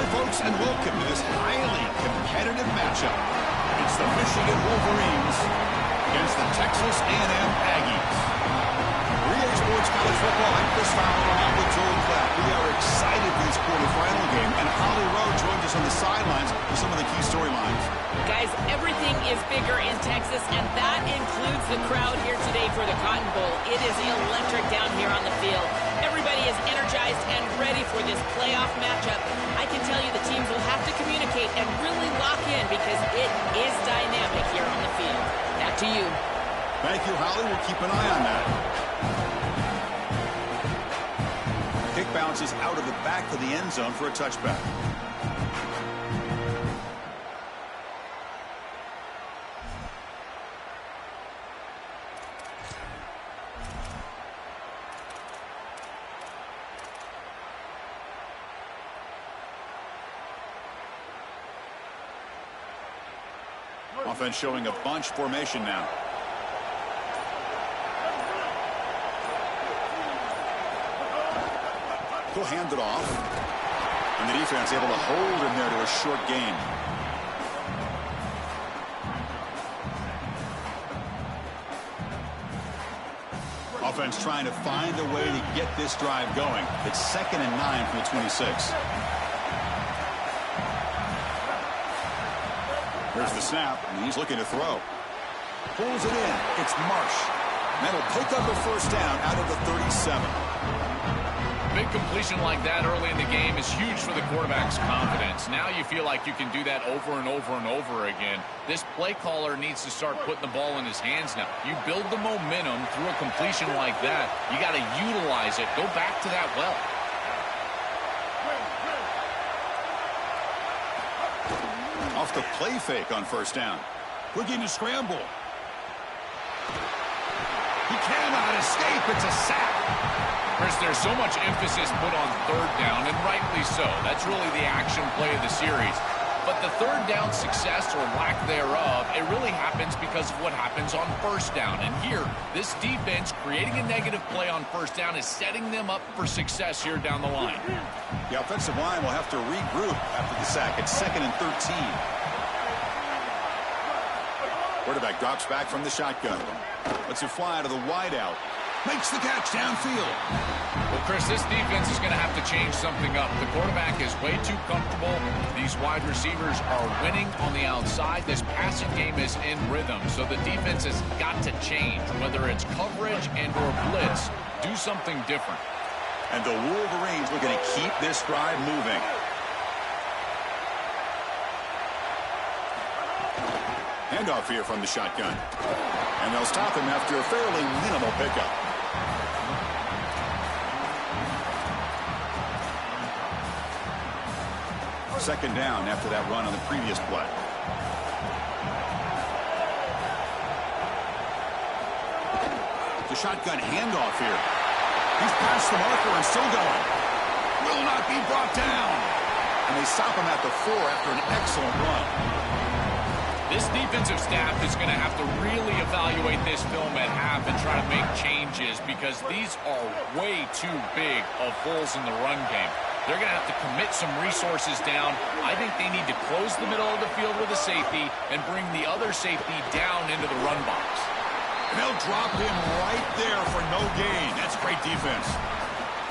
Hi, folks, and welcome to this highly competitive matchup. It's the Michigan Wolverines against the Texas A&M Aggies. EA Sports College Football, I'm Chris Fowler along with Joel Clapp. We are excited for this quarterfinal game, and Holly Rowe joins us on the sidelines for some of the key storylines. Guys, everything is bigger in Texas, and that includes the crowd here today for the Cotton Bowl. It is electric down here on the field. Everybody is energized and ready for this playoff matchup. I can tell you the teams will have to communicate and really lock in because it is dynamic here on the field. Back to you. Thank you, Holly. We'll keep an eye on that. Kick bounces out of the back of the end zone for a touchback. Offense showing a bunch formation now. He'll hand it off. And the defense able to hold him there to a short gain. Offense trying to find a way to get this drive going. It's 2nd and 9 from the 26. Here's the snap, and he's looking to throw. Pulls it in. It's Marsh. That'll pick up a first down out of the 37. Big completion like that early in the game is huge for the quarterback's confidence. Now you feel like you can do that over and over and over again. This play caller needs to start putting the ball in his hands now. You build the momentum through a completion like that. You got to utilize it. Go back to that well. Off the play fake on first down. Looking to scramble. He cannot escape. It's a sack. Chris, there's so much emphasis put on third down, and rightly so. That's really the action play of the series. But the third down success or lack thereof, it really happens because of what happens on first down. And here, this defense creating a negative play on first down is setting them up for success here down the line. The offensive line will have to regroup after the sack. It's 2nd and 13. Quarterback drops back from the shotgun. Lets it fly out of the wideout. Makes the catch downfield. Well, Chris, this defense is going to have to change something up. The quarterback is way too comfortable. These wide receivers are winning on the outside. This passing game is in rhythm, so the defense has got to change, whether it's coverage and or blitz. Do something different. And the Wolverines looking to keep this drive moving. Handoff here from the shotgun. And they'll stop him after a fairly minimal pickup. Second down after that run on the previous play. The shotgun handoff here. He's past the marker and still going. Will not be brought down. And they stop him at the 4 after an excellent run. This defensive staff is going to have to really evaluate this film at half and try to make changes because these are way too big of holes in the run game. They're going to have to commit some resources down. I think they need to close the middle of the field with a safety and bring the other safety down into the run box. And they'll drop him right there for no gain. That's great defense.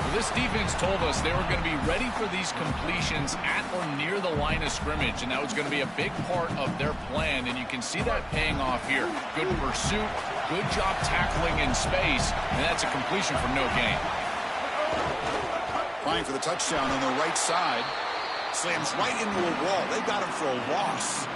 Well, this defense told us they were going to be ready for these completions at or near the line of scrimmage, and that was going to be a big part of their plan, and you can see that paying off here. Good pursuit, good job tackling in space, and that's a completion for no gain. Trying for the touchdown on the right side. Slams right into a wall. They got him for a loss.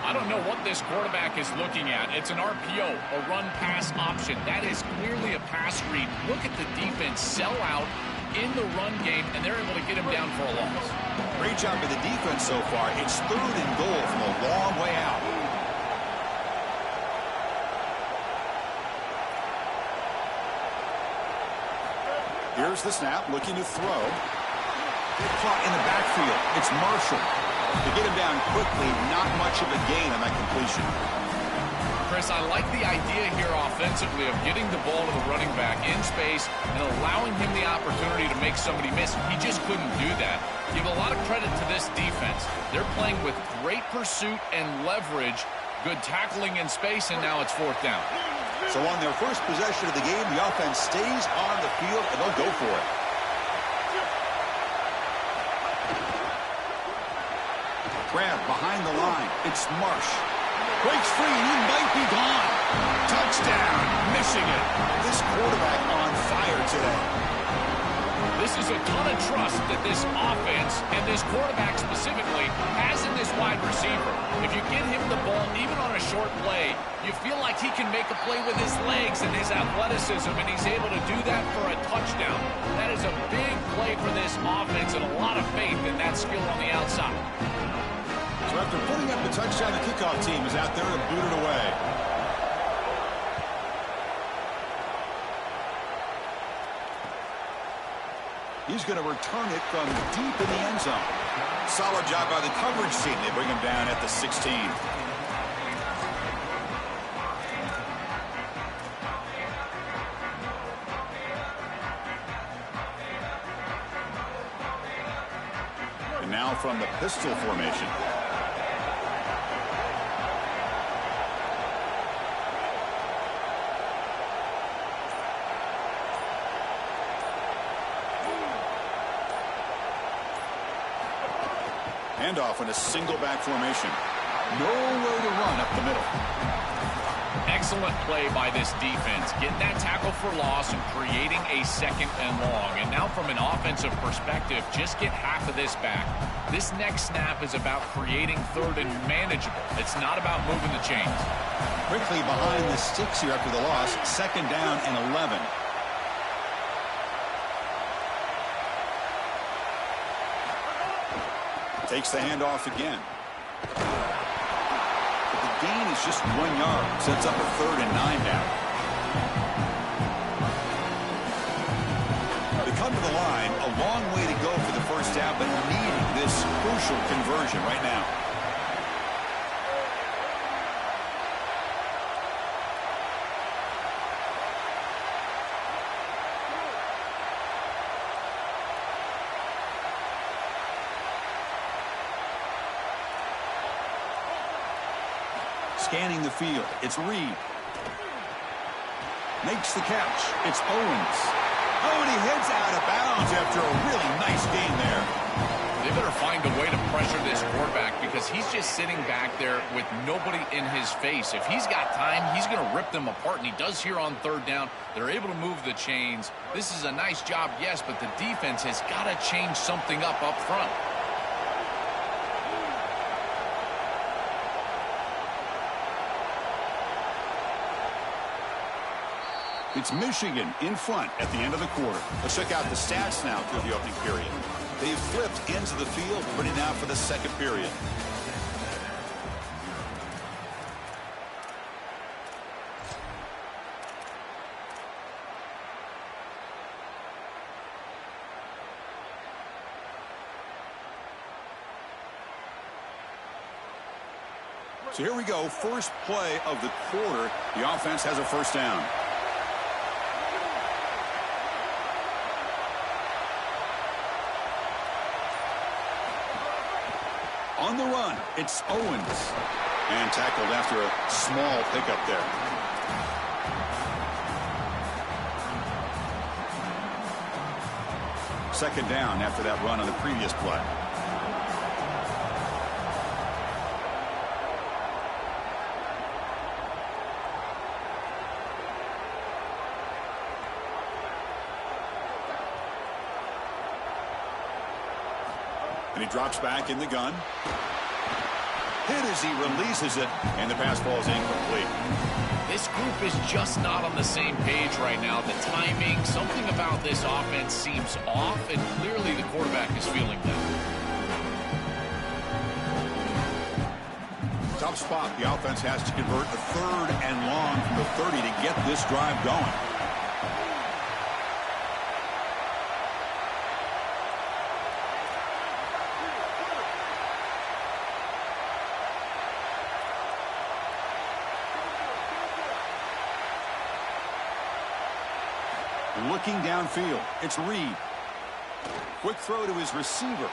I don't know what this quarterback is looking at. It's an RPO, a run-pass option. That is clearly a pass read. Look at the defense sell out in the run game, and they're able to get him down for a loss. Great job by the defense so far. It's 3rd and goal from a long way out. Here's the snap, looking to throw. Caught in the backfield. It's Marshall. To get him down quickly, not much of a gain on that completion. Chris, I like the idea here offensively of getting the ball to the running back in space and allowing him the opportunity to make somebody miss. He just couldn't do that. Give a lot of credit to this defense. They're playing with great pursuit and leverage, good tackling in space, and now it's 4th down. So on their first possession of the game, the offense stays on the field, and they'll go for it. Grab behind the line. It's Marsh. Breaks free, and he might be gone. Touchdown, Michigan. This quarterback on fire today. This is a ton of trust that this offense, and this quarterback specifically, has in this wide receiver. If you get him the ball, even on a short play, you feel like he can make a play with his legs and his athleticism, and he's able to do that for a touchdown. That is a big play for this offense and a lot of faith in that skill on the outside. So after putting up the touchdown, the kickoff team is out there to boot it away. He's going to return it from deep in the end zone. Solid job by the coverage team. They bring him down at the 16. And now from the pistol formation. Handoff in a single back formation. Nowhere to run up the middle. Excellent play by this defense. Getting that tackle for loss and creating a 2nd and long. And now from an offensive perspective, just get half of this back. This next snap is about creating 3rd and manageable. It's not about moving the chains. Quickly behind the sticks here after the loss. 2nd down and 11. Takes the handoff again. But the gain is just 1 yard. Sets up a 3rd and 9 now. They come to the line. A long way to go for the first down, but needing this crucial conversion right now. Scanning the field. It's Reed. Makes the catch. It's Owens. Oh, and he heads out of bounds after a really nice gain there. They better find a way to pressure this quarterback because he's just sitting back there with nobody in his face. If he's got time, he's going to rip them apart, and he does here on 3rd down. They're able to move the chains. This is a nice job, yes, but the defense has got to change something up front. It's Michigan in front at the end of the quarter. Let's check out the stats now through the opening period. They've flipped into the field, ready now for the 2nd period. So here we go, first play of the quarter. The offense has a 1st down. On the run, it's Owens. And tackled after a small pickup there. Second down after that run on the previous play. And he drops back in the gun. Hit as he releases it, and the pass ball is incomplete. This group is just not on the same page right now. The timing, something about this offense seems off, and clearly the quarterback is feeling that. Tough spot. The offense has to convert a 3rd and long from the 30 to get this drive going. Looking downfield, it's Reed. Quick throw to his receiver.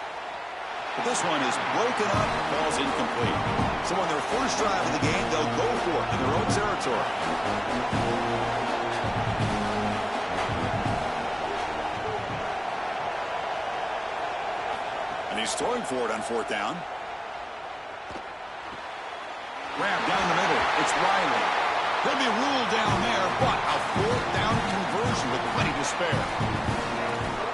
But this one is broken up, falls incomplete. So on their first drive of the game, they'll go for it in their own territory. And he's throwing for it on 4th down. Grab down the middle. It's Riley. He'll be ruled down there, but a 4th down conversion with plenty to spare.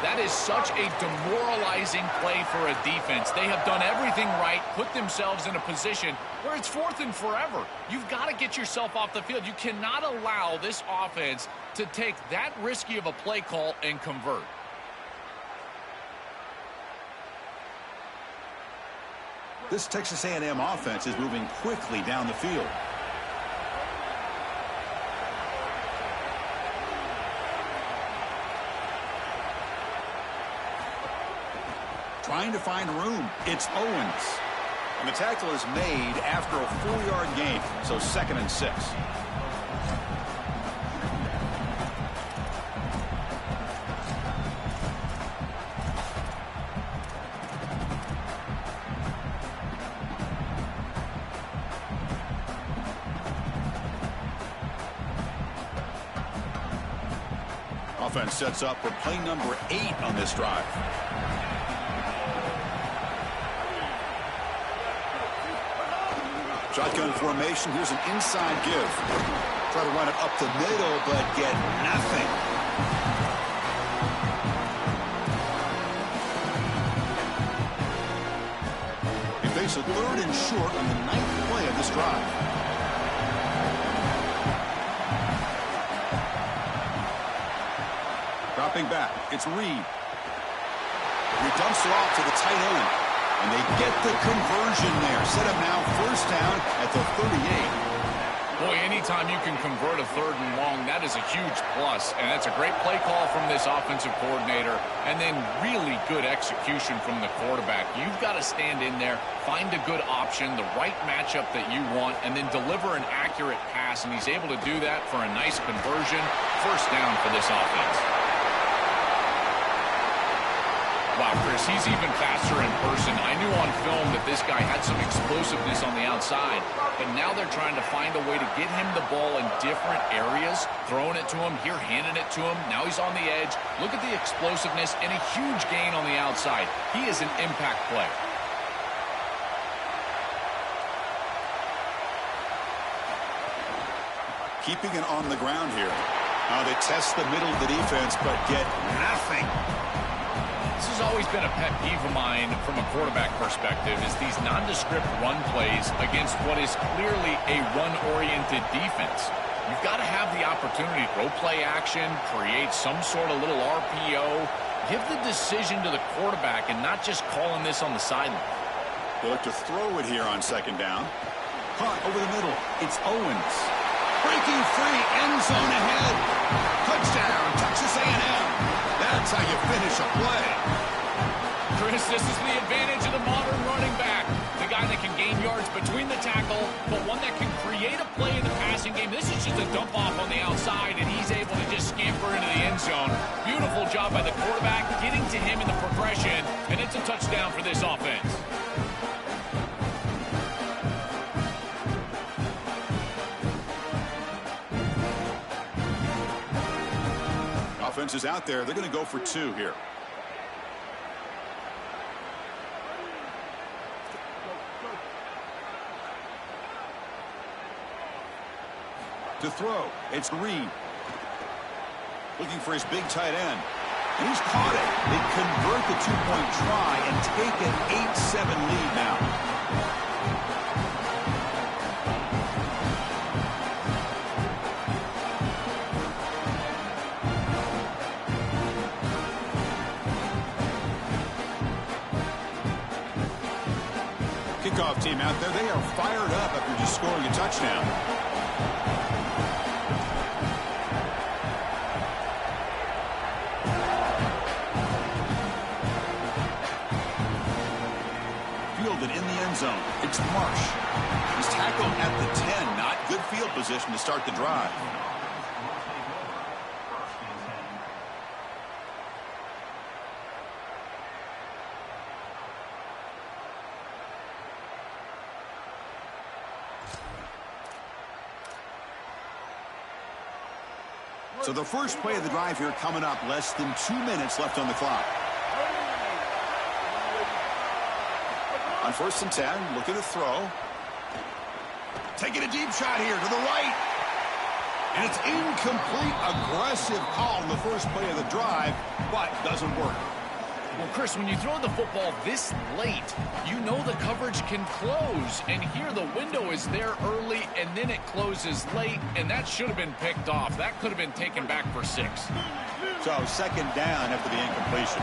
That is such a demoralizing play for a defense. They have done everything right, put themselves in a position where it's 4th and forever. You've got to get yourself off the field. You cannot allow this offense to take that risky of a play call and convert. This Texas A&M offense is moving quickly down the field. Trying to find room. It's Owens. And the tackle is made after a 4-yard gain, so 2nd and 6. Offense sets up for play number 8 on this drive. Shotgun formation. Here's an inside give. Try to run it up the middle, but get nothing. They face a 3rd and short on the 9th play of this drive. Dropping back, it's Reed. He dumps it off to the tight end. And they get the conversion there. Set up now 1st down at the 38. Boy, anytime you can convert a 3rd and long, that is a huge plus. And that's a great play call from this offensive coordinator. And then really good execution from the quarterback. You've got to stand in there, find a good option, the right matchup that you want, and then deliver an accurate pass. And he's able to do that for a nice conversion. 1st down for this offense. Wow, Chris, he's even faster in person. I knew on film that this guy had some explosiveness on the outside, but now they're trying to find a way to get him the ball in different areas, throwing it to him, here handing it to him. Now he's on the edge. Look at the explosiveness and a huge gain on the outside. He is an impact play. Keeping it on the ground here. Now they test the middle of the defense, but get nothing. This has always been a pet peeve of mine from a quarterback perspective is these nondescript run plays against what is clearly a run-oriented defense. You've got to have the opportunity to throw play action, create some sort of little RPO, give the decision to the quarterback and not just calling this on the sideline. They look to throw it here on 2nd down. Hunt over the middle. It's Owens. Breaking free, end zone ahead. Touchdown, Texas A&M. That's how you finish a play. Chris, this is the advantage of the modern running back. The guy that can gain yards between the tackle, but one that can create a play in the passing game. This is just a dump off on the outside, and he's able to just scamper into the end zone. Beautiful job by the quarterback, getting to him in the progression, and it's a touchdown for this offense. Offense is out there. They're going to go for 2 here. To throw, it's Reed. Looking for his big tight end. And he's caught it. They convert the 2-point try and take an 8-7 lead now. Kickoff team out there. They are fired up after just scoring a touchdown. Fielded in the end zone. It's Marsh. He's tackled at the 10. Not good field position to start the drive. So the first play of the drive here coming up, less than 2 minutes left on the clock. On 1st and 10, looking to throw. Taking a deep shot here to the right. And it's incomplete. Aggressive call in the first play of the drive, but doesn't work. Well, Chris, when you throw the football this late, you know the coverage can close. And here the window is there early, and then it closes late, and that should have been picked off. That could have been taken back for 6. So 2nd down after the incompletion.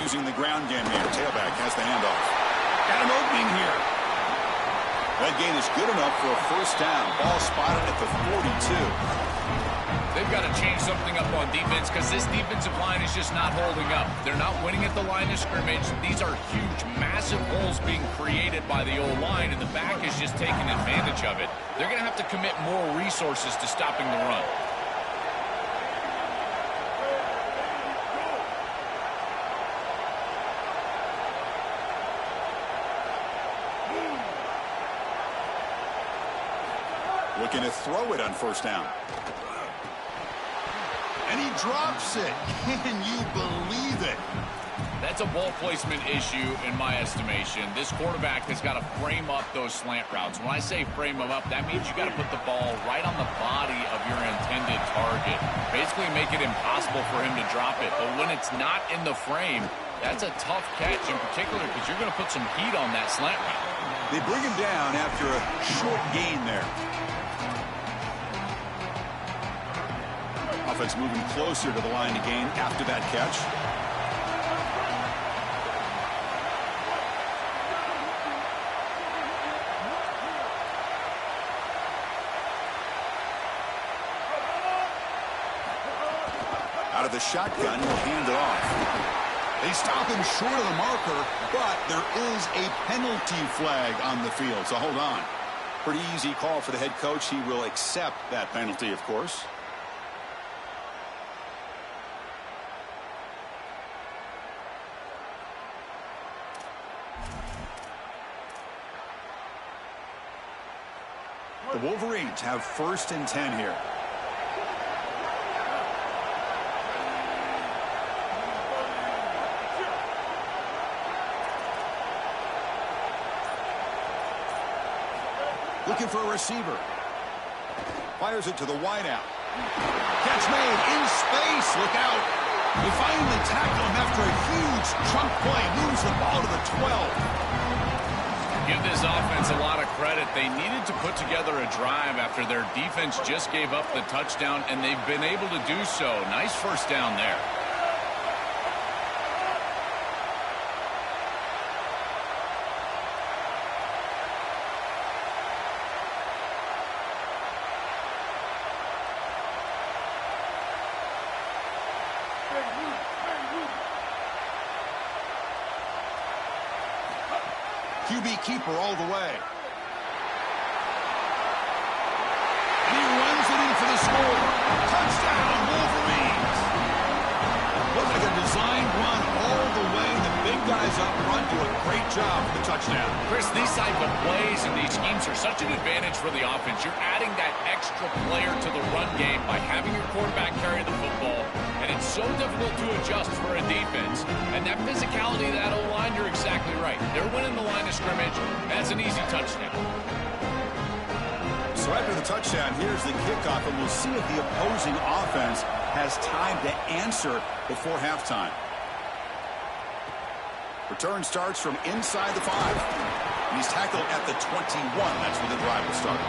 Using the ground game here. Tailback has the handoff. Got an opening here. That gain is good enough for a 1st down. Ball spotted at the 42. They've got to change something up on defense because this defensive line is just not holding up. They're not winning at the line of scrimmage. These are huge, massive holes being created by the O-line, and the back is just taking advantage of it. They're going to have to commit more resources to stopping the run. Looking to throw it on 1st down. And he drops it. Can you believe it? That's a ball placement issue in my estimation. This quarterback has got to frame up those slant routes. When I say frame them up, that means you got to put the ball right on the body of your intended target. Basically make it impossible for him to drop it. But when it's not in the frame, that's a tough catch in particular because you're going to put some heat on that slant route. They bring him down after a short gain there. Offense moving closer to the line to gain after that catch. Out of the shotgun, he'll hand it off. They stop him short of the marker, but there is a penalty flag on the field, so hold on. Pretty easy call for the head coach. He will accept that penalty, of course. The Wolverines have 1st and 10 here. Looking for a receiver. Fires it to the wideout. Catch made in space. Look out. They finally tackle him after a huge chunk play. Moves the ball to the 12. Give this offense a lot of credit. They needed to put together a drive after their defense just gave up the touchdown, and they've been able to do so. Nice 1st down there. QB keeper all the way. And he runs it in for the score. Touchdown, Wolverines. Looked like a designed run all the way. The big guys up front do a great job for the touchdown. Chris, these type of plays and these schemes are such an advantage for the offense. You're adding that extra player to the run game by having your quarterback carry the football. And it's so difficult to adjust for a defense. And that physicality of that O-line, you're exactly right. They're winning the line of scrimmage. That's an easy touchdown. So after the touchdown, here's the kickoff, and we'll see if the opposing offense has time to answer before halftime. Return starts from inside the 5. And he's tackled at the 21. That's where the drive will start.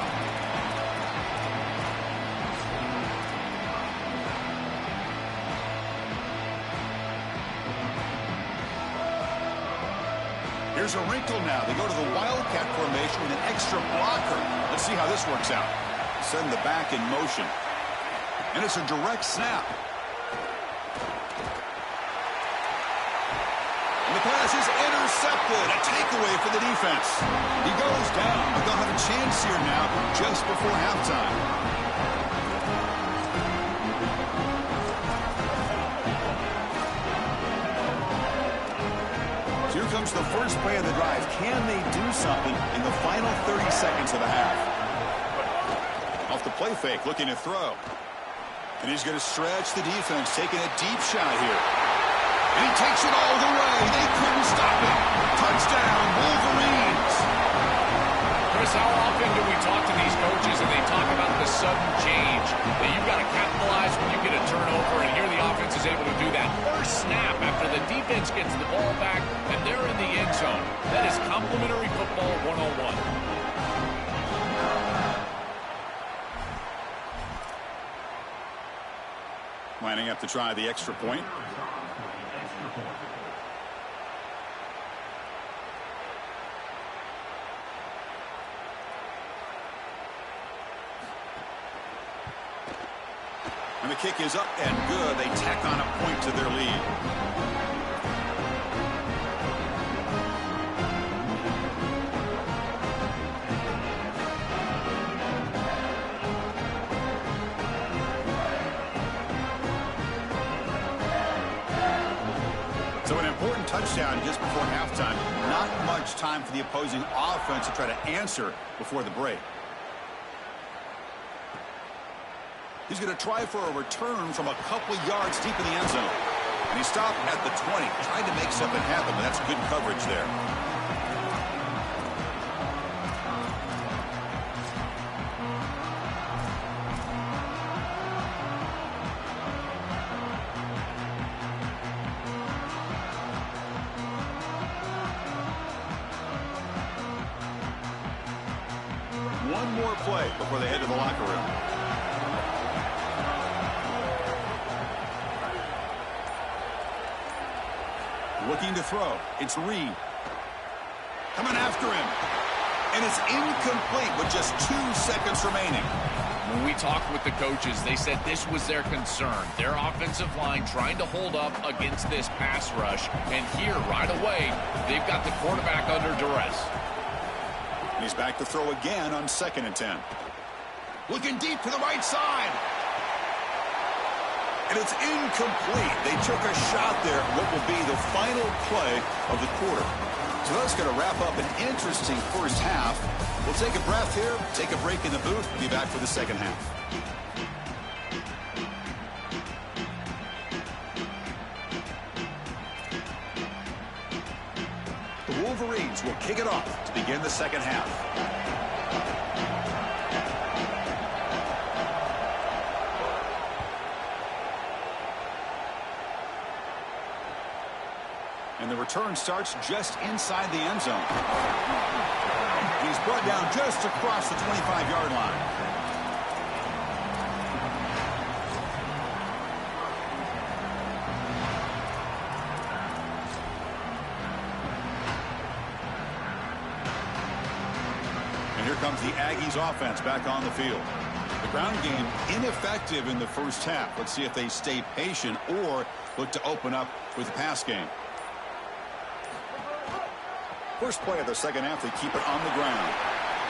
Here's a wrinkle now. They go to the Wildcat formation with an extra blocker. Let's see how this works out. Send the back in motion. And it's a direct snap. And the pass is intercepted. A takeaway for the defense. He goes down, but they'll have a chance here now just before halftime. comes the first play of the drive. Can they do something in the final 30 seconds of the half? Off the play fake, looking to throw. And he's going to stretch the defense, taking a deep shot here. And he takes it all the way. They couldn't stop him. Touchdown, Wolverines. Chris, how often do we talk to these coaches and they talk about the sudden change, that you've got to capitalize when you get a turnover, and here the offense is able to do that. First snap after the defense gets the ball back, and they're in the end zone. That is complimentary football 101. Lining up to try the extra point. And the kick is up and good. They tack on a point to their lead. So an important touchdown just before halftime. Not much time for the opposing offense to try to answer before the break. He's going to try for a return from a couple yards deep in the end zone. And he stopped at the 20, trying to make something happen, but that's good coverage there. One more play before they head to the locker room. Looking to throw. It's Reed. Coming after him. And it's incomplete with just 2 seconds remaining. When we talked with the coaches, they said this was their concern. Their offensive line trying to hold up against this pass rush. And here, right away, they've got the quarterback under duress. He's back to throw again on 2nd and 10. Looking deep to the right side. And it's incomplete. They took a shot there, what will be the final play of the quarter. So that's going to wrap up an interesting first half. We'll take a breath here, take a break in the booth, be back for the second half. The Wolverines will kick it off to begin the second half. And the return starts just inside the end zone. He's brought down just across the 25-yard line. And here comes the Aggies offense back on the field. The ground game ineffective in the first half. Let's see if they stay patient or look to open up with the pass game. First play of the second half, they keep it on the ground.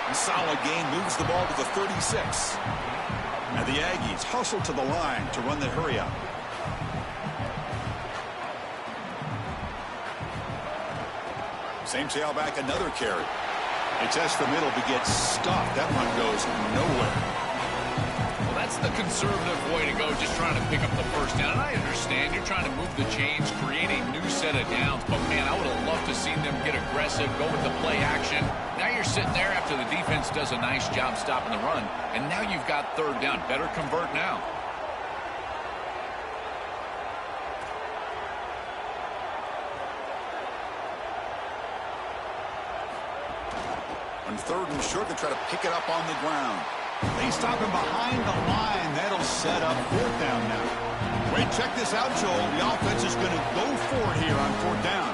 And solid gain, moves the ball to the 36. And the Aggies hustle to the line to run the hurry up. Same tailback, another carry. They test the middle, but gets stuffed. That run goes nowhere. That's the conservative way to go, just trying to pick up the first down. And I understand you're trying to move the chains, create a new set of downs. But, man, I would have loved to seen them get aggressive, go with the play action. Now you're sitting there after the defense does a nice job stopping the run. And now you've got third down. Better convert now. On 3rd and short, they try to pick it up on the ground. They stop him behind the line. That'll set up 4th down now. Wait, check this out, Joel. The offense is going to go for it here on 4th down.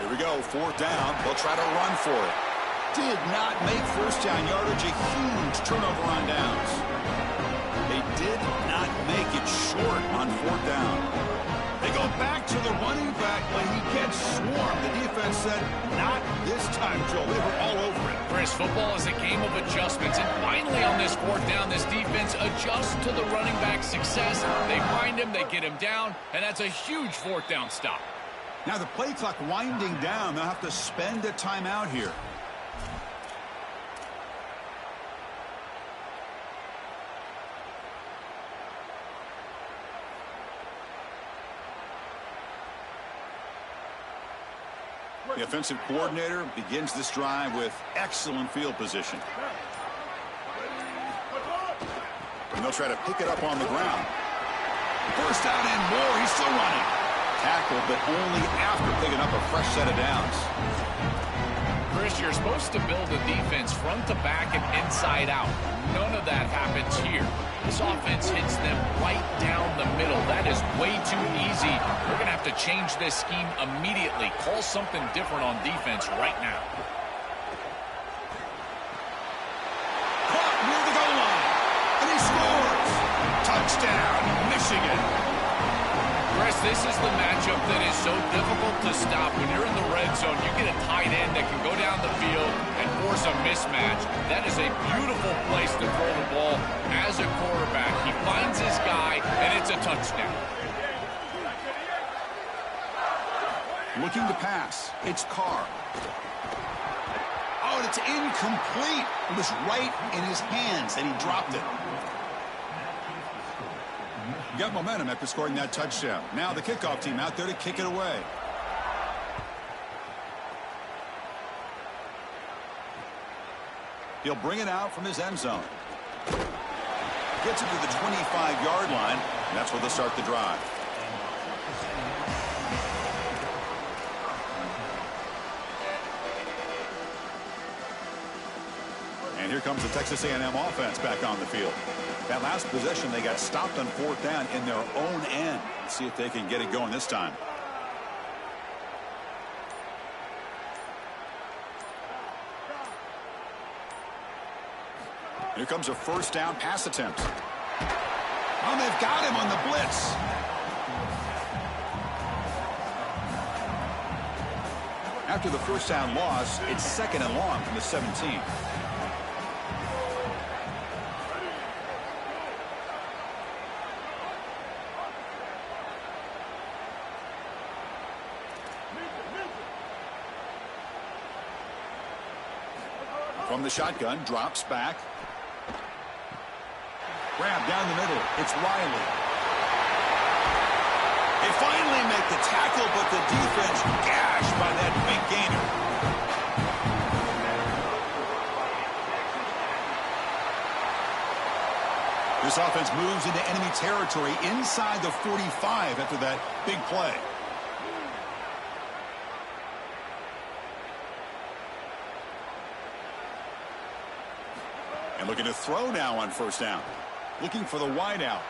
Here we go, 4th down. They'll try to run for it. Did not make first down yardage. A huge turnover on downs. They did not make it short on 4th down. They go back to the running back, but he gets swarmed. The defense said, not this time, Joel. They were all over it. Chris, football is a game of adjustments. And finally on this 4th down, this defense adjusts to the running back's success. They find him, they get him down, and that's a huge 4th down stop. Now the play clock winding down. They'll have to spend a timeout here. The offensive coordinator begins this drive with excellent field position. And they'll try to pick it up on the ground. First down and more. He's still running. Tackle, but only after picking up a fresh set of downs. Chris, you're supposed to build a defense front to back and inside out. None of that happens here. This offense hits them right down the middle. That is way too easy. We're going to have to change this scheme immediately. Call something different on defense right now. Caught near the goal line. And he scores. Touchdown, Michigan. Chris, this is the matchup that is so difficult to stop. When you're in the red zone, you get a tight end that can go down the field and force a mismatch. That is a beautiful place to throw the ball as a quarterback. He finds his guy, and it's a touchdown. Looking to pass. It's Carr. Oh, and it's incomplete. It was right in his hands, and he dropped it. Got momentum after scoring that touchdown. Now the kickoff team out there to kick it away. He'll bring it out from his end zone. Gets it to the 25-yard line, and that's where they'll start the drive. And here comes the Texas A&M offense back on the field. That last possession, they got stopped on fourth down in their own end. Let's see if they can get it going this time. Here comes a first down pass attempt. Oh, they've got him on the blitz. After the first down loss, it's second and long from the 17. From the shotgun, drops back. Grab down the middle. It's Riley. They finally make the tackle, but the defense gashed by that big gainer. This offense moves into enemy territory inside the 45 after that big play. And looking to throw now on first down. Looking for the wideout.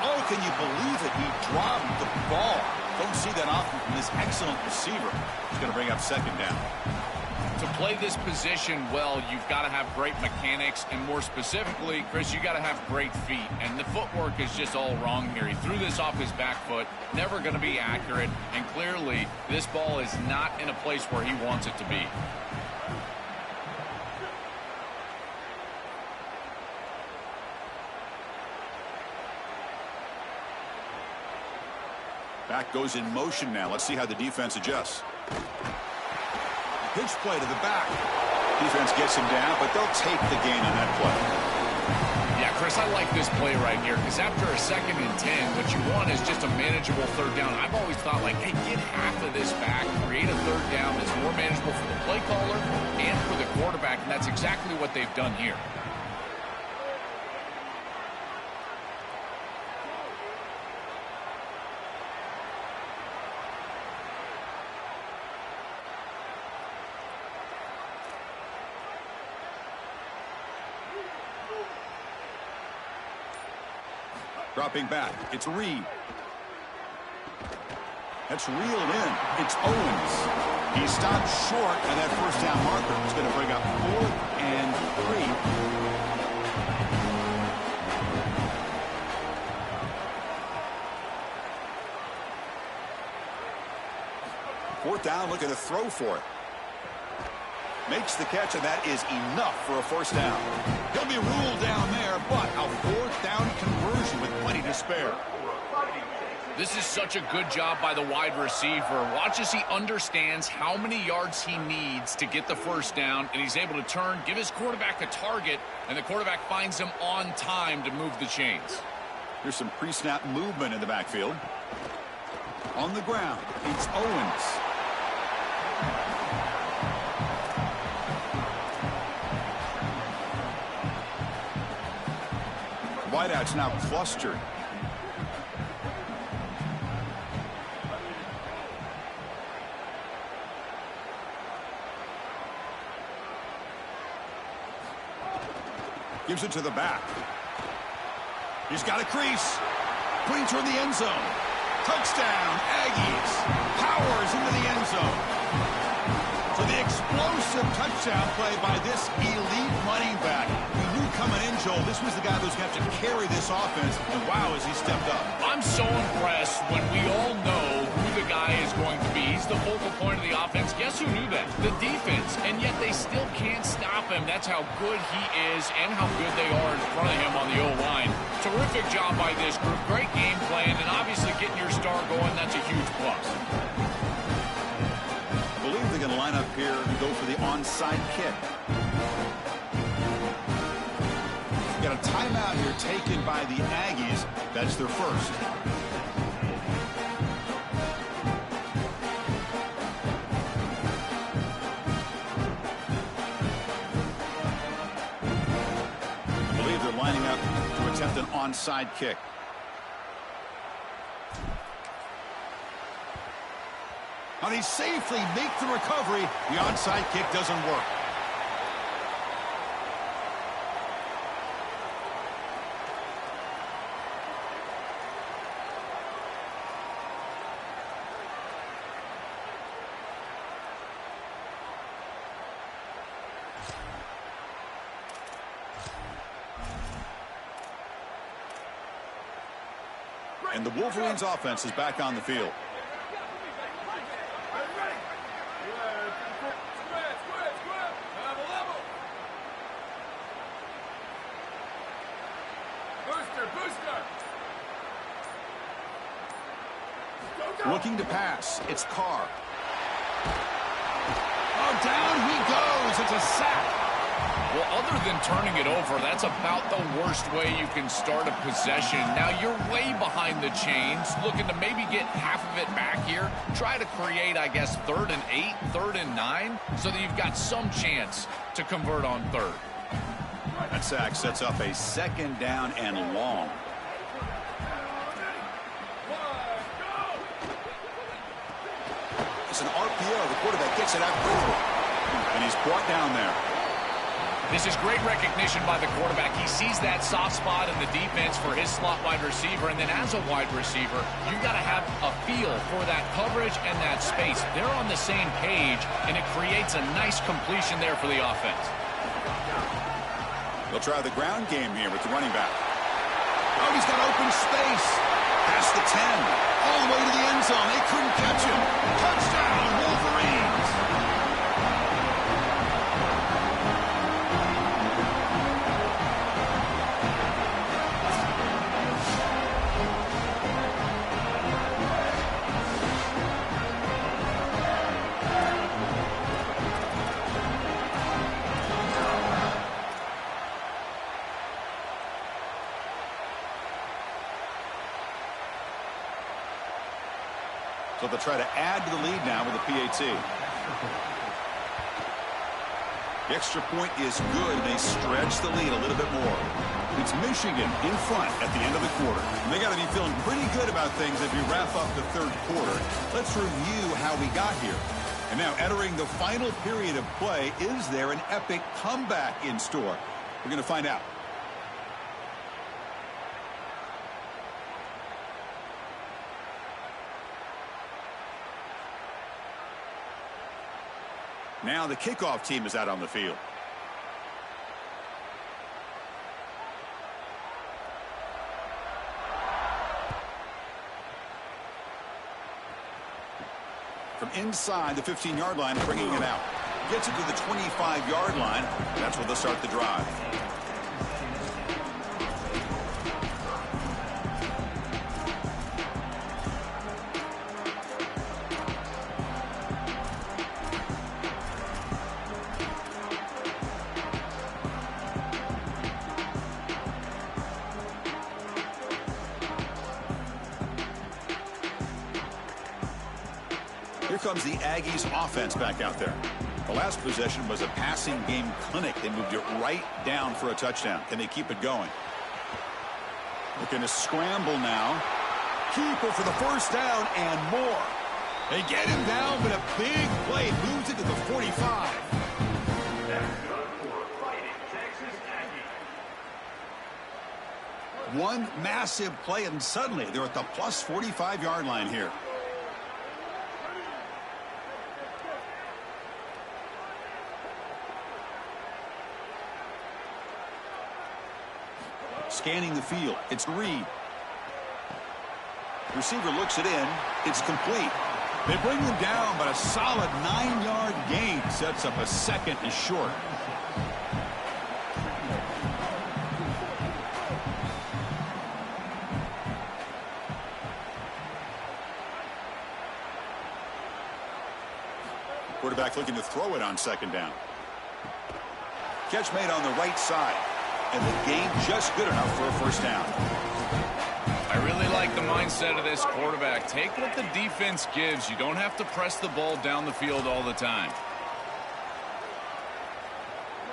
Oh, can you believe it? He dropped the ball. Don't see that often from this excellent receiver. He's going to bring up second down. To play this position well, you've got to have great mechanics, and more specifically, Chris, you got to have great feet. And the footwork is just all wrong here. He threw this off his back foot, never going to be accurate, and clearly this ball is not in a place where he wants it to be. Back goes in motion now. Let's see how the defense adjusts. Pitch play to the back. Defense gets him down, but they'll take the gain on that play. Yeah, Chris, I like this play right here because after a 2nd and 10, what you want is just a manageable third down. I've always thought, like, hey, get half of this back, create a third down that's more manageable for the play caller and for the quarterback, and that's exactly what they've done here. Dropping back, it's Reed. That's reeled in. It's Owens. He stopped short of that first down marker. It's going to bring up 4th and 3. Fourth down, looking to throw for it. Makes the catch, and that is enough for a first down. He'll be ruled down there, but a fourth down conversion with plenty to spare. This is such a good job by the wide receiver. Watch as he understands how many yards he needs to get the first down, and he's able to turn, give his quarterback a target, and the quarterback finds him on time to move the chains. Here's some pre-snap movement in the backfield. On the ground, it's Owens. Wideout's now clustered. Gives it to the back. He's got a crease. Putting toward the end zone. Touchdown, Aggies. Powers into the end zone. So the explosive touchdown play by this elite running back. We knew coming in, Joel, this was the guy that was going to have to carry this offense. And wow, has he stepped up. I'm so impressed when we all know who the guy is going to be. He's the focal point of the offense. Guess who knew that? The defense. And yet they still can't stop him. That's how good he is and how good they are in front of him on the O-line. Terrific job by this group. Great game plan. And obviously getting your star going, that's a huge plus. I believe they're going to line up here and go for the onside kick. Got a timeout here taken by the Aggies. That's their first. I believe they're lining up to attempt an onside kick. Now they safely make the recovery. The onside kick doesn't work. And the Wolverines offense is back on the field. Looking to pass. It's Carr. Oh, down he goes. It's a sack. Well, other than turning it over, that's about the worst way you can start a possession. Now, you're way behind the chains, looking to maybe get half of it back here. Try to create, I guess, 3rd and 8, 3rd and 9, so that you've got some chance to convert on 3rd. That sack sets up a 2nd down and long. It's an RPO. The quarterback gets it out quickly. And he's brought down there. This is great recognition by the quarterback. He sees that soft spot in the defense for his slot wide receiver, and then as a wide receiver, you've got to have a feel for that coverage and that space. They're on the same page, and it creates a nice completion there for the offense. They'll try the ground game here with the running back. Oh, he's got open space. Past the 10. All the way to the end zone. They couldn't catch him. Touchdown, Wolverines. So they'll try to add to the lead now with a PAT. The extra point is good. They stretch the lead a little bit more. It's Michigan in front at the end of the quarter. And they got to be feeling pretty good about things as we wrap up the 3rd quarter. Let's review how we got here. And now entering the final period of play, is there an epic comeback in store? We're going to find out. Now the kickoff team is out on the field. From inside the 15-yard line, bringing it out. Gets it to the 25-yard line. That's where they'll start the drive. Here comes the Aggies offense back out there. The last possession was a passing game clinic. They moved it right down for a touchdown. Can they keep it going? Looking to scramble now. Keeper for the first down and more. They get him down, but a big play moves it to the 45. One massive play, and suddenly they're at the plus 45-yard line here. Scanning the field. It's Reed. Receiver looks it in. It's complete. They bring them down, but a solid 9-yard gain sets up a second and short. Quarterback looking to throw it on second down. Catch made on the right side. And the gain just good enough for a first down. I really like the mindset of this quarterback. Take what the defense gives. You don't have to press the ball down the field all the time.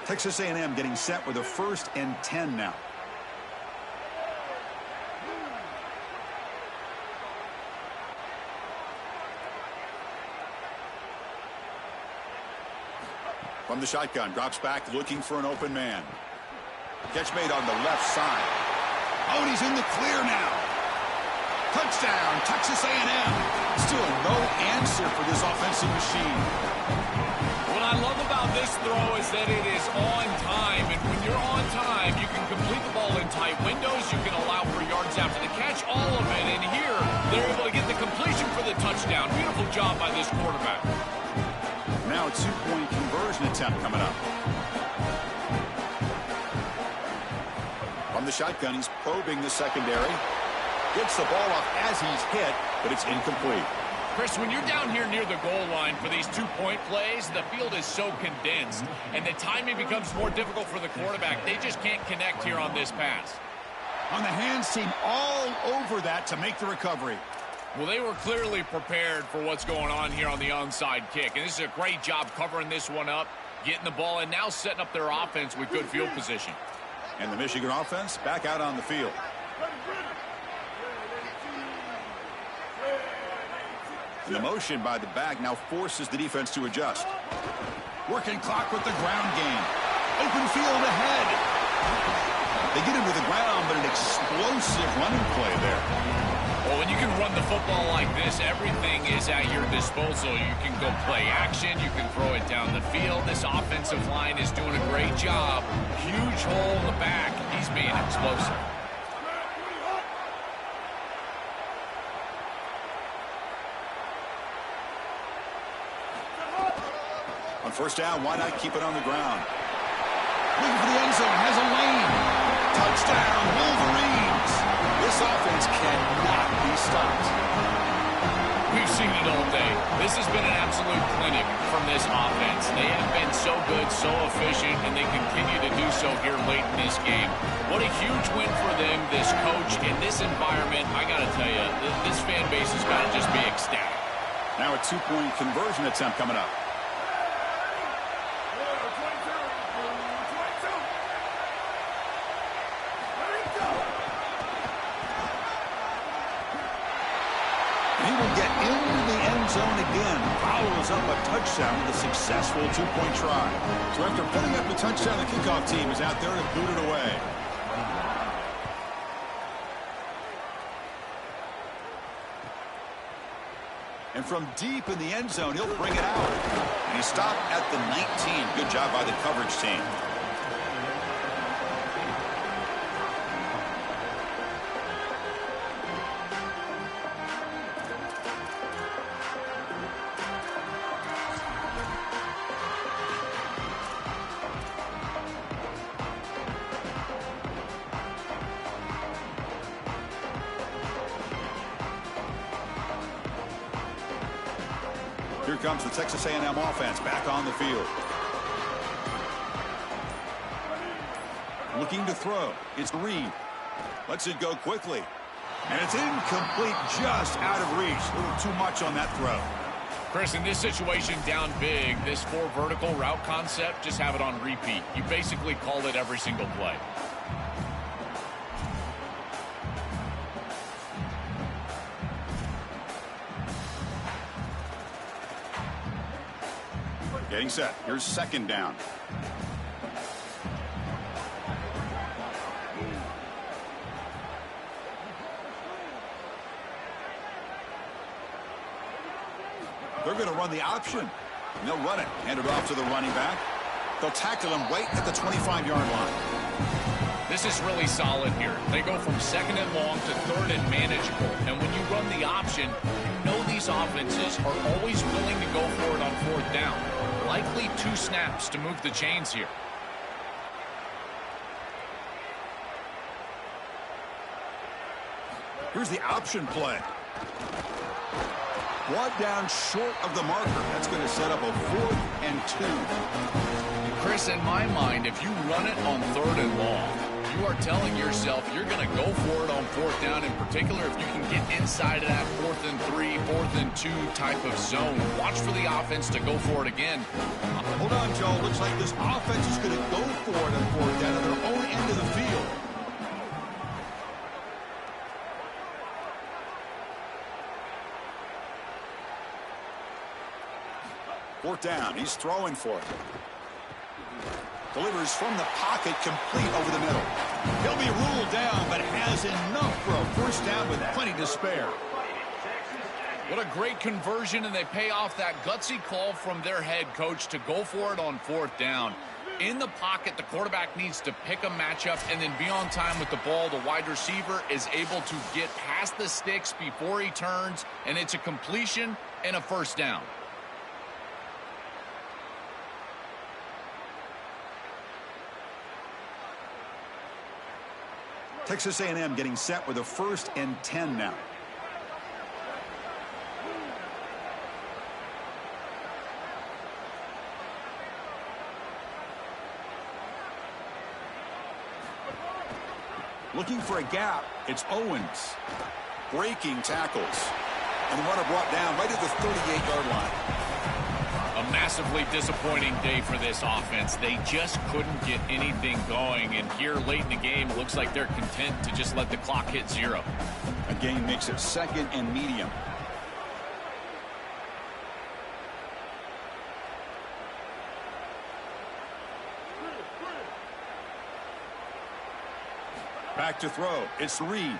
Texas A&M getting set with a 1st and 10 now. From the shotgun, drops back looking for an open man. Catch made on the left side. Oh, and he's in the clear now. Touchdown, Texas A&M. Still no answer for this offensive machine. What I love about this throw is that it is on time. And when you're on time, you can complete the ball in tight windows. You can allow for yards after the catch, all of it. And here, they're able to get the completion for the touchdown. Beautiful job by this quarterback. Now a 2-point conversion attempt coming up. From the shotgun, he's probing the secondary. Gets the ball off as he's hit, but it's incomplete. Chris, when you're down here near the goal line for these 2-point plays, the field is so condensed, and the timing becomes more difficult for the quarterback. They just can't connect here on this pass. On the hands team all over that to make the recovery. Well, they were clearly prepared for what's going on here on the onside kick, and this is a great job covering this one up, getting the ball, and now setting up their offense with good field position. And the Michigan offense back out on the field. And the motion by the back now forces the defense to adjust. Working clock with the ground game. Open field ahead. They get him to the ground, but an explosive running play there. Well, when you can run the football like this, everything is at your disposal. You can go play action. You can throw it down the field. This offensive line is doing a great job. Huge hole in the back. He's being explosive. On first down, why not keep it on the ground? Looking for the end zone, has a lane. Touchdown, Wolverines. This offense cannot be stopped. We've seen it all day. This has been an absolute clinic from this offense. They have been so good, so efficient, and they continue to do so here late in this game. What a huge win for them, this coach, in this environment. I got to tell you, this fan base has got to just be ecstatic. Now a 2-point conversion attempt coming up. Zone again, follows up a touchdown with a successful 2-point try. So after putting up the touchdown, the kickoff team is out there to boot it away. And from deep in the end zone, he'll bring it out. And he stopped at the 19. Good job by the coverage team. Here comes the Texas A&M offense back on the field. Looking to throw. It's Reed. Lets it go quickly. And it's incomplete, just out of reach. A little too much on that throw. Chris, in this situation down big, this 4 vertical route concept, just have it on repeat. You basically call it every single play. Getting set. Here's second down. They're going to run the option. And they'll run it. Hand it off to the running back. They'll tackle him right at the 25-yard line. This is really solid here. They go from 2nd and long to 3rd and manageable. And when you run the option, you know these offenses are always willing to go for it on 4th down. Likely 2 snaps to move the chains here. Here's the option play. Brought down short of the marker. That's going to set up a 4th and 2. Chris, in my mind, if you run it on 3rd and long, you are telling yourself you're going to go for it on 4th down, in particular if you can get inside of that 4th and 3, 4th and 2 type of zone. Watch for the offense to go for it again. Hold on, Joe. Looks like this offense is going to go for it on 4th down at their own end of the field. Fourth down. He's throwing for it. Delivers from the pocket, complete over the middle. He'll be ruled down, but has enough for a first down with plenty to spare. What a great conversion, and they pay off that gutsy call from their head coach to go for it on 4th down. In the pocket, the quarterback needs to pick a matchup and then be on time with the ball. The wide receiver is able to get past the sticks before he turns, and it's a completion and a first down. Texas A&M getting set with a 1st and 10 now. Looking for a gap. It's Owens. Breaking tackles. And the runner brought down right at the 38-yard line. A massively disappointing day for this offense. They just couldn't get anything going, and here late in the game, it looks like they're content to just let the clock hit 0. A game makes it 2nd and medium. Back to throw. It's Reed.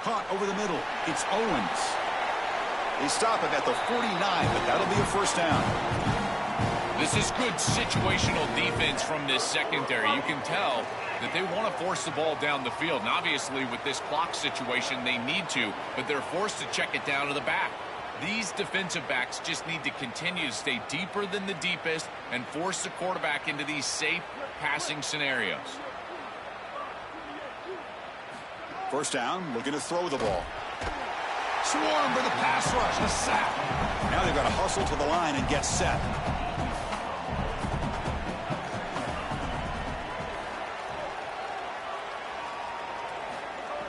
Caught over the middle. It's Owens. They stop him at the 49, but that'll be a first down. This is good situational defense from this secondary. You can tell that they want to force the ball down the field. And obviously, with this clock situation, they need to, but they're forced to check it down to the back. These defensive backs just need to continue to stay deeper than the deepest and force the quarterback into these safe passing scenarios. First down, looking to throw the ball. Swarm for the pass rush, a sack. Now they've got to hustle to the line and get set.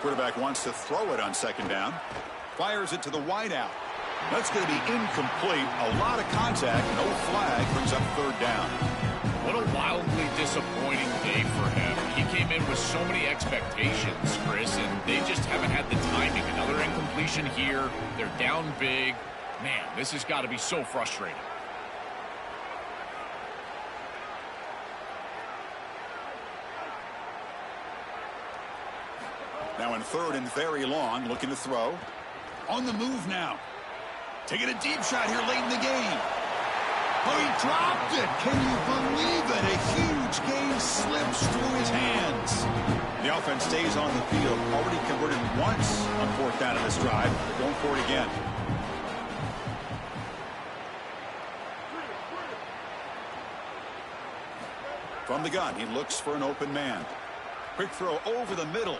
Quarterback wants to throw it on 2nd down. Fires it to the wideout. That's going to be incomplete. A lot of contact, no flag, brings up 3rd down. What a wildly disappointing day for him. He came in with so many expectations, Chris, and they just haven't had the timing. Another incompletion here. They're down big. Man, this has got to be so frustrating. Now in 3rd and very long, looking to throw. On the move now. Taking a deep shot here late in the game. Oh, he dropped it. Can you believe it? A huge gain slips through his hands. The offense stays on the field. Already converted once on 4th down in this drive. They're going for it again. From the gun, he looks for an open man. Quick throw over the middle.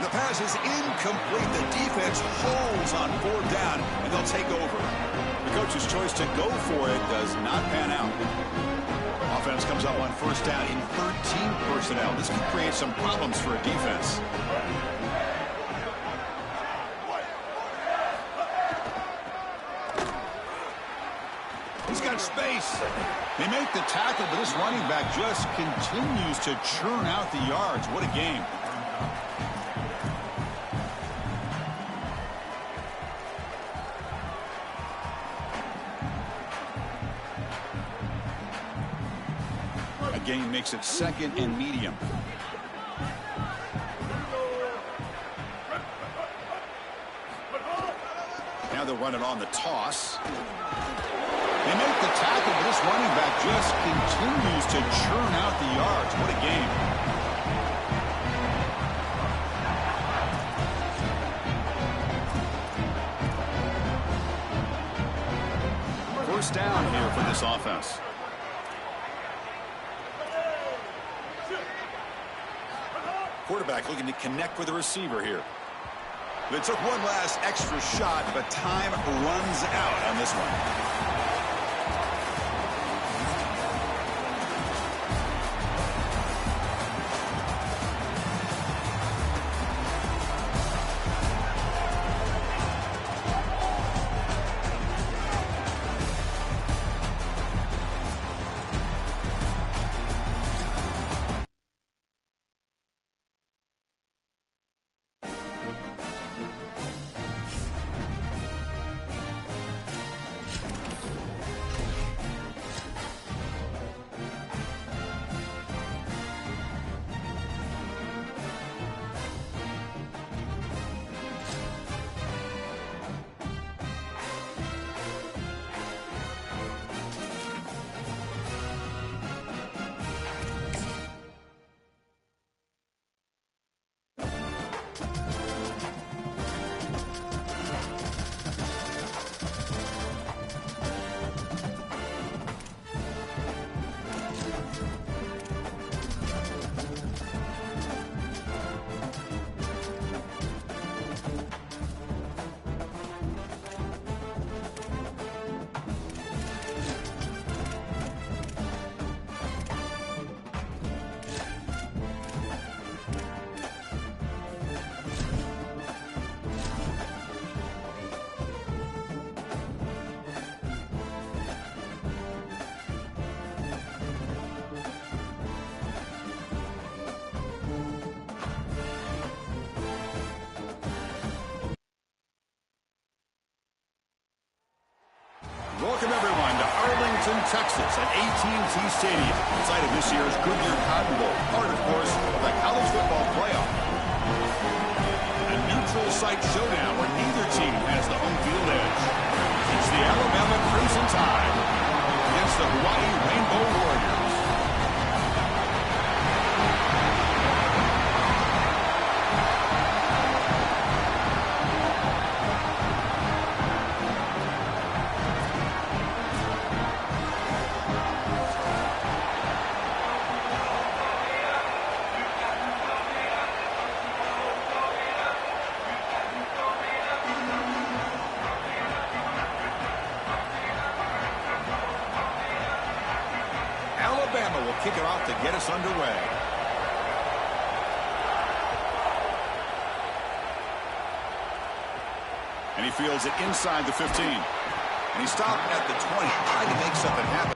The pass is incomplete. The defense holds on 4th down, and they'll take over. The coach's choice to go for it does not pan out. Offense comes up on 1st down in 13 personnel. This could create some problems for a defense. out of space. They make the tackle, but this running back just continues to churn out the yards. What a game. A gain makes it 2nd and medium. Now they'll run it on the toss. They make the tackle, but this running back just continues to churn out the yards. What a game. First down here for this offense. Quarterback looking to connect with the receiver here. They took one last extra shot, but time runs out on this one. Welcome, everyone, to Arlington, Texas at AT&T Stadium, site of this year's Goodyear Cotton Bowl, part, of course, of the college football playoff. A neutral site showdown where neither team has the home field edge. It's the Alabama Crimson Tide against the Hawaii Rainbow Warriors. Alabama will kick it off to get us underway. And he fields it inside the 15. And he stopped at the 20, trying to make something happen.